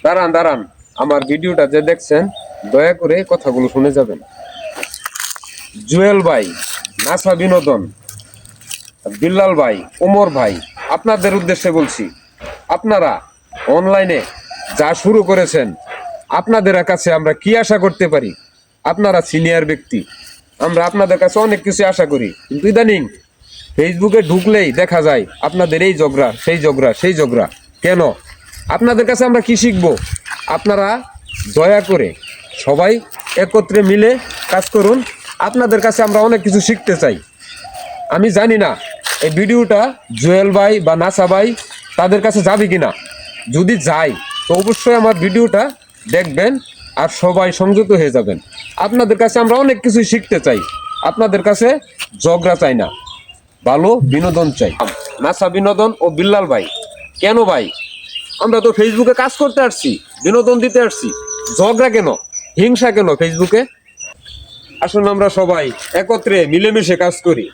দাঁড়ান দাঁড়ান, আমার ভিডিওটা যে দেখছেন দয়া করে কথাগুলো শুনে যাবেন। জুয়েল ভাই, নাসা বিনোদন, বিল্লাল ভাই, ওমর ভাই, আপনাদের উদ্দেশ্যে বলছি, আপনারা অনলাইনে যা শুরু করেছেন, আপনাদের কাছে আমরা কি আশা করতে পারি? আপনারা সিনিয়র ব্যক্তি, আমরা আপনাদের কাছে অনেক কিছু আশা করি, কিন্তু ইদানিং ফেসবুকে ঢুকলেই দেখা যায় আপনাদের এই ঝগড়া সেই ঝগড়া সেই ঝগড়া। কেন? আপনাদের কাছে আমরা কি শিখবো? আপনারা দয়া করে সবাই একত্রে মিলে কাজ করুন। আপনাদের কাছে আমরা অনেক কিছু শিখতে চাই। আমি জানি না এই ভিডিওটা জুয়েল ভাই বা নাসা ভাই তাদের কাছে যাবে কিনা। যদি যায় তো অবশ্যই আমার ভিডিওটা দেখবেন আর সবাই সংযুক্ত হয়ে যাবেন। আপনাদের কাছে আমরা অনেক কিছুই শিখতে চাই, আপনাদের কাছে ঝগড়া চাই না, ভালো বিনোদন চাই। নাসা বিনোদন ও বিল্লাল ভাই, কেন ভাই? আমরা তো ফেসবুকে কাজ করতে আসছি, বিনোদন দিতে আসছি, ঝগড়া কেন, হিংসা কেন ফেসবুকে? আসুন আমরা সবাই একত্রে মিলেমিশে কাজ করি।